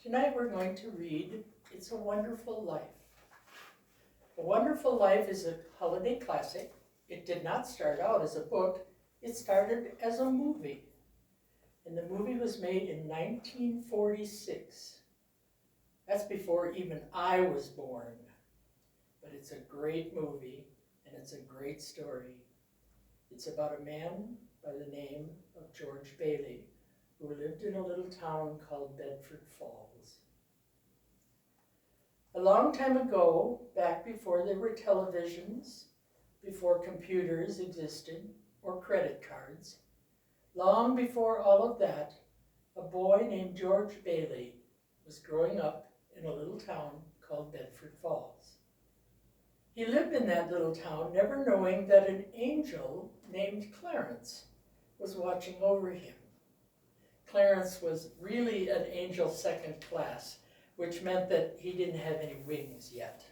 Tonight we're going to read It's a Wonderful Life. A Wonderful Life is a holiday classic. It did not start out as a book, it started as a movie. And the movie was made in 1946. That's before even I was born. But it's a great movie and it's a great story. It's about a man by the name of George Bailey, who lived in a little town called Bedford Falls. A long time ago, back before there were televisions, before computers existed, or credit cards, long before all of that, a boy named George Bailey was growing up in a little town called Bedford Falls. He lived in that little town, never knowing that an angel named Clarence was watching over him. Clarence was really an angel second class, which meant that he didn't have any wings yet.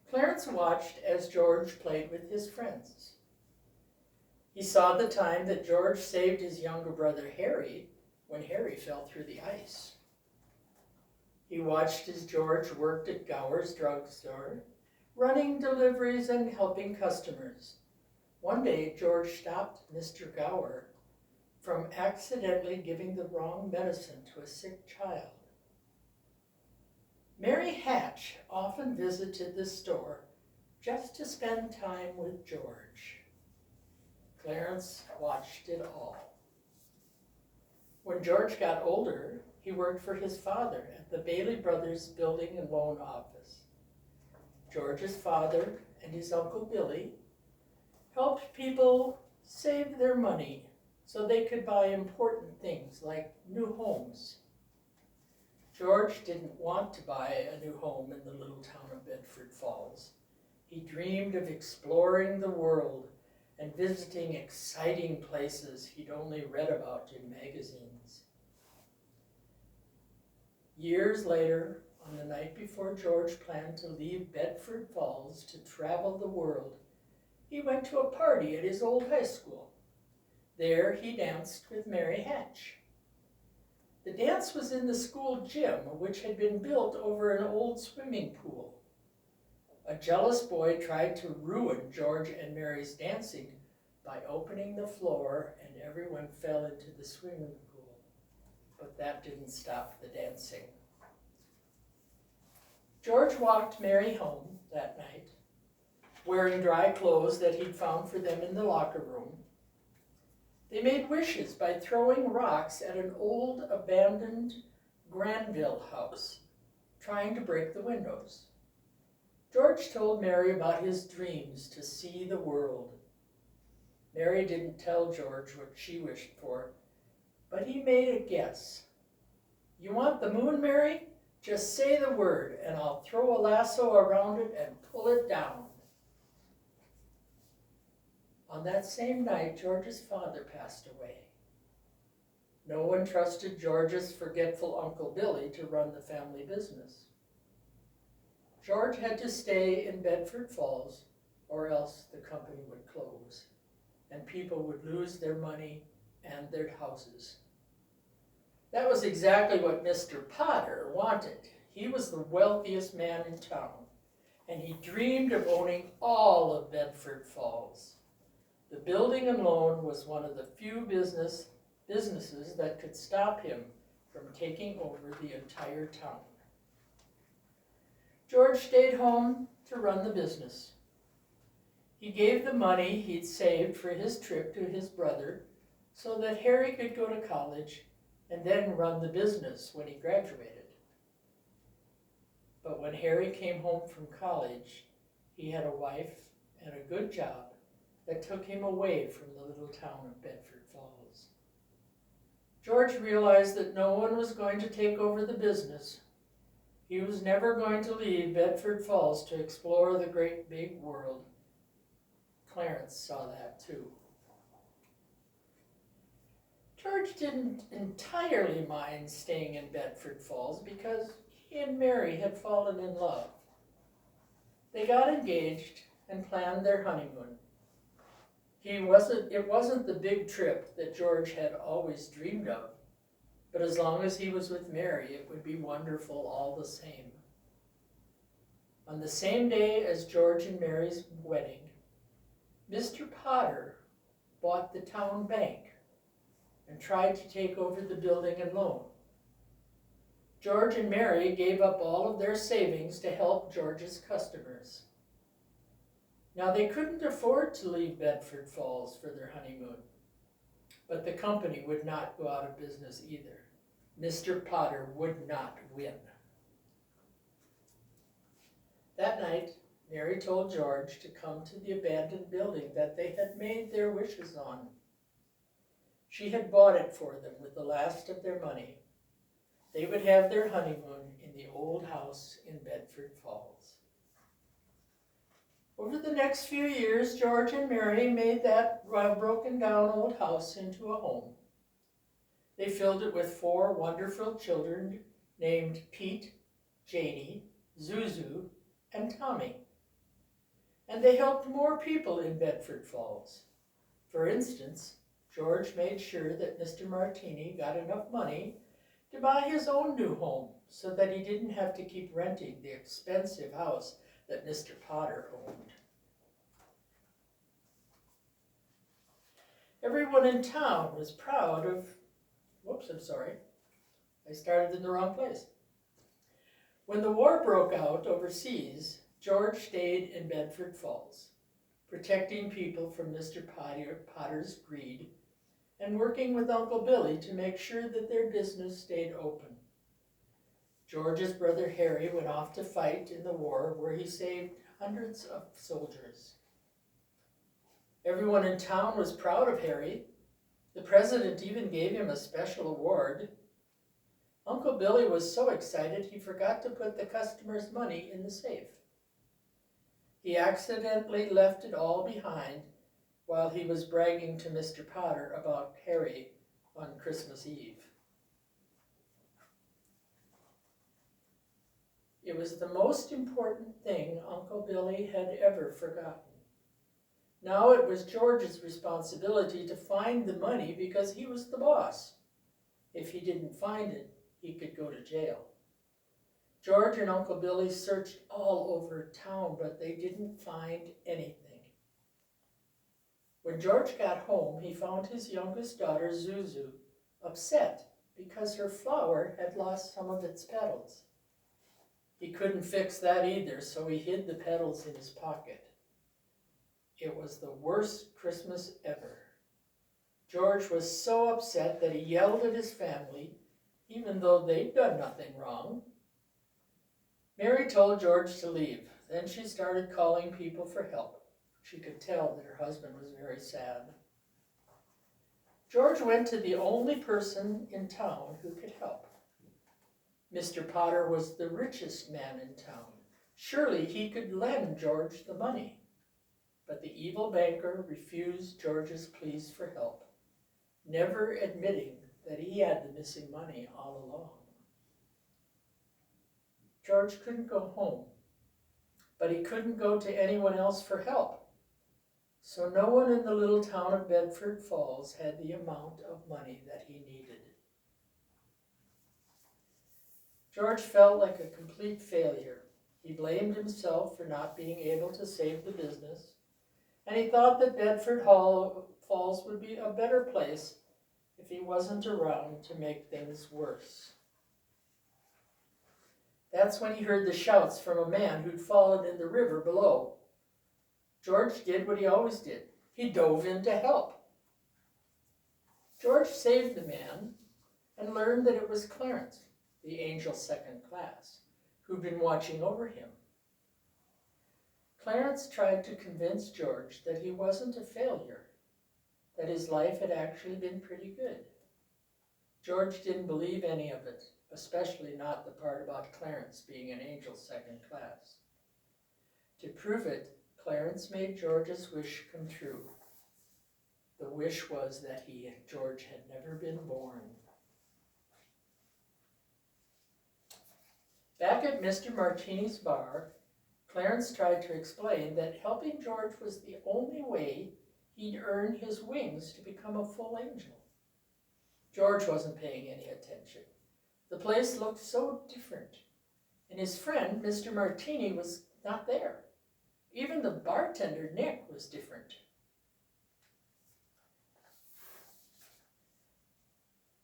Clarence watched as George played with his friends. He saw the time that George saved his younger brother Harry when Harry fell through the ice. He watched as George worked at Gower's drugstore, running deliveries and helping customers. One day, George stopped Mr. Gower from accidentally giving the wrong medicine to a sick child. Mary Hatch often visited the store just to spend time with George. Clarence watched it all. When George got older, he worked for his father at the Bailey Brothers Building and Loan Office. George's father and his Uncle Billy helped people save their money so they could buy important things like new homes. George didn't want to buy a new home in the little town of Bedford Falls. He dreamed of exploring the world and visiting exciting places he'd only read about in magazines. Years later, on the night before George planned to leave Bedford Falls to travel the world, he went to a party at his old high school. There he danced with Mary Hatch. The dance was in the school gym, which had been built over an old swimming pool. A jealous boy tried to ruin George and Mary's dancing by opening the floor, and everyone fell into the swimming pool. But that didn't stop the dancing. George walked Mary home that night, wearing dry clothes that he'd found for them in the locker room. They made wishes by throwing rocks at an old abandoned Granville house, trying to break the windows. George told Mary about his dreams to see the world. Mary didn't tell George what she wished for, but he made a guess. "You want the moon, Mary? Just say the word, and I'll throw a lasso around it and pull it down." On that same night, George's father passed away. No one trusted George's forgetful Uncle Billy to run the family business. George had to stay in Bedford Falls, or else the company would close, and people would lose their money and their houses. That was exactly what Mr. Potter wanted. He was the wealthiest man in town, and he dreamed of owning all of Bedford Falls. The building and loan was one of the few businesses that could stop him from taking over the entire town. George stayed home to run the business. He gave the money he'd saved for his trip to his brother so that Harry could go to college and then run the business when he graduated. But when Harry came home from college, he had a wife and a good job that took him away from the little town of Bedford Falls. George realized that no one was going to take over the business. He was never going to leave Bedford Falls to explore the great big world. Clarence saw that too. George didn't entirely mind staying in Bedford Falls because he and Mary had fallen in love. They got engaged and planned their honeymoon. It wasn't the big trip that George had always dreamed of. but as long as he was with Mary, it would be wonderful all the same. On the same day as George and Mary's wedding, Mr. Potter bought the town bank and tried to take over the building and loan. George and Mary gave up all of their savings to help George's customers. Now, they couldn't afford to leave Bedford Falls for their honeymoon, but the company would not go out of business either. Mr. Potter would not win. That night, Mary told George to come to the abandoned building that they had made their wishes on. She had bought it for them with the last of their money. They would have their honeymoon in the old house in Bedford Falls. Over the next few years, George and Mary made that broken down old house into a home. They filled it with 4 wonderful children named Pete, Janie, Zuzu, and Tommy. And they helped more people in Bedford Falls. For instance, George made sure that Mr. Martini got enough money to buy his own new home so that he didn't have to keep renting the expensive house that Mr. Potter owned. Everyone in town was proud of, I started in the wrong place. When the war broke out overseas, George stayed in Bedford Falls, protecting people from Mr. Potter's greed and working with Uncle Billy to make sure that their business stayed open. George's brother Harry went off to fight in the war where he saved hundreds of soldiers. Everyone in town was proud of Harry. The president even gave him a special award. Uncle Billy was so excited he forgot to put the customers' money in the safe. He accidentally left it all behind while he was bragging to Mr. Potter about Harry on Christmas Eve. It was the most important thing Uncle Billy had ever forgotten. Now it was George's responsibility to find the money because he was the boss. If he didn't find it, he could go to jail. George and Uncle Billy searched all over town, but they didn't find anything. When George got home, he found his youngest daughter, Zuzu, upset because her flower had lost some of its petals. He couldn't fix that either, so he hid the petals in his pocket. It was the worst Christmas ever. George was so upset that he yelled at his family, even though they'd done nothing wrong. Mary told George to leave. Then she started calling people for help. She could tell that her husband was very sad. George went to the only person in town who could help. Mr. Potter was the richest man in town. Surely he could lend George the money. But the evil banker refused George's pleas for help, never admitting that he had the missing money all along. George couldn't go home, but he couldn't go to anyone else for help. So no one in the little town of Bedford Falls had the amount of money that he needed. George felt like a complete failure. He blamed himself for not being able to save the business, and he thought that Bedford Falls would be a better place if he wasn't around to make things worse. That's when he heard the shouts from a man who'd fallen in the river below. George did what he always did. He dove in to help. George saved the man and learned that it was Clarence, the angel second class, who'd been watching over him. Clarence tried to convince George that he wasn't a failure, that his life had actually been pretty good. George didn't believe any of it, especially not the part about Clarence being an angel second class. To prove it, Clarence made George's wish come true. The wish was that George had never been born. Back at Mr. Martini's bar, Clarence tried to explain that helping George was the only way he'd earn his wings to become a full angel. George wasn't paying any attention. The place looked so different, and his friend, Mr. Martini, was not there. Even the bartender, Nick, was different.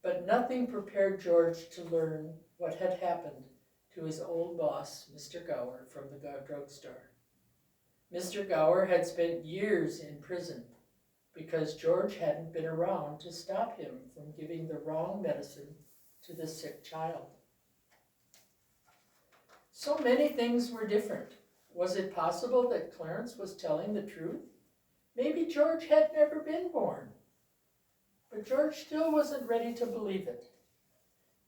But nothing prepared George to learn what had happened to his old boss, Mr. Gower, from the drugstore. Mr. Gower had spent years in prison because George hadn't been around to stop him from giving the wrong medicine to the sick child. So many things were different. Was it possible that Clarence was telling the truth? Maybe George had never been born. But George still wasn't ready to believe it.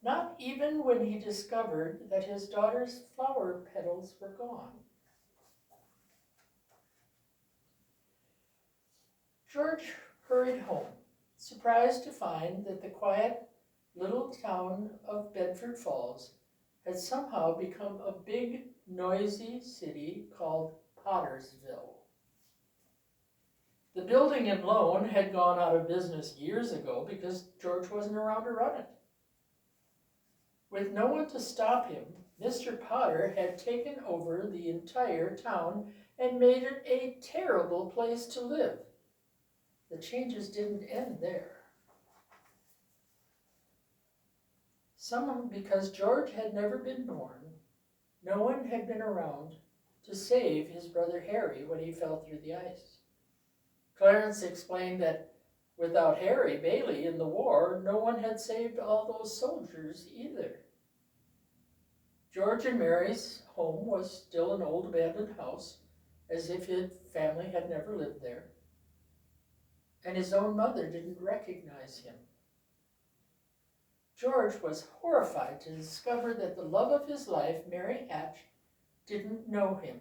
Not even when he discovered that his daughter's flower petals were gone. George hurried home, surprised to find that the quiet little town of Bedford Falls had somehow become a big, noisy city called Pottersville. The building and loan had gone out of business years ago because George wasn't around to run it. With no one to stop him, Mr. Potter had taken over the entire town and made it a terrible place to live. The changes didn't end there. Because George had never been born, no one had been around to save his brother Harry when he fell through the ice. Clarence explained that without Harry Bailey in the war, no one had saved all those soldiers either. George and Mary's home was still an old abandoned house, as if his family had never lived there. And his own mother didn't recognize him. George was horrified to discover that the love of his life, Mary Hatch, didn't know him.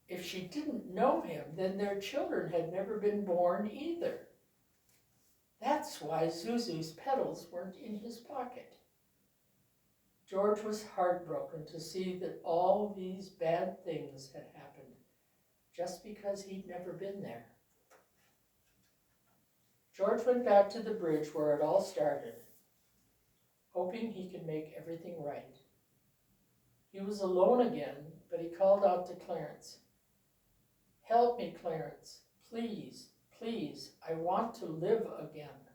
If she didn't know him, then their children had never been born either. That's why Zuzu's petals weren't in his pocket. George was heartbroken to see that all these bad things had happened just because he'd never been there. George went back to the bridge where it all started, hoping he could make everything right. He was alone again, but he called out to Clarence. "Help me, Clarence. Please, please, I want to live again."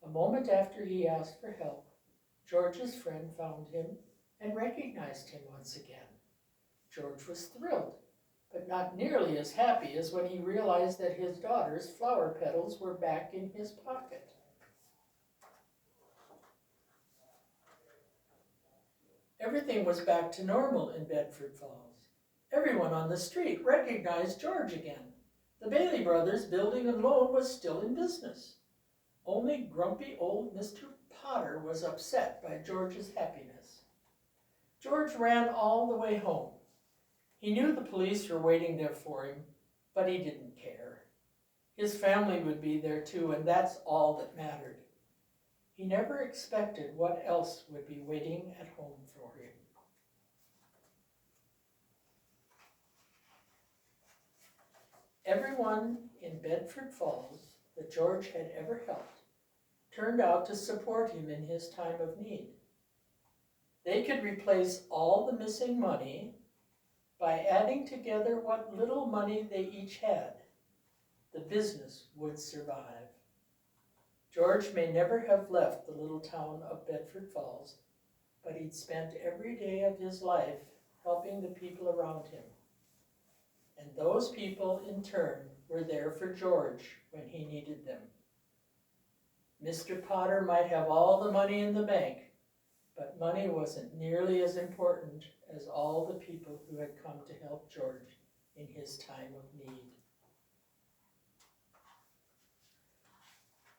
A moment after he asked for help, George's friend found him and recognized him once again. George was thrilled, but not nearly as happy as when he realized that his daughter's flower petals were back in his pocket. Everything was back to normal in Bedford Falls. Everyone on the street recognized George again. The Bailey brothers' building and loan was still in business. Only grumpy old Mr. Potter was upset by George's happiness. George ran all the way home. He knew the police were waiting there for him, but he didn't care. His family would be there too, and that's all that mattered. He never expected what else would be waiting at home for him. Everyone in Bedford Falls that George had ever helped turned out to support him in his time of need. They could replace all the missing money by adding together what little money they each had. The business would survive. George may never have left the little town of Bedford Falls, but he'd spent every day of his life helping the people around him. And those people, in turn, were there for George when he needed them. Mr. Potter might have all the money in the bank, but money wasn't nearly as important as all the people who had come to help George in his time of need.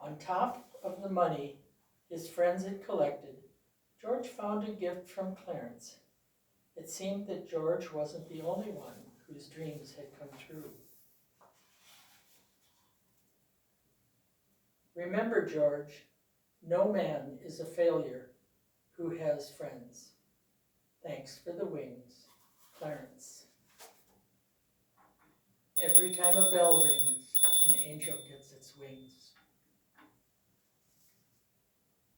On top of the money his friends had collected, George found a gift from Clarence. It seemed that George wasn't the only one whose dreams had come true. Remember, George, no man is a failure who has friends. Thanks for the wings, Clarence. Every time a bell rings, an angel gets its wings.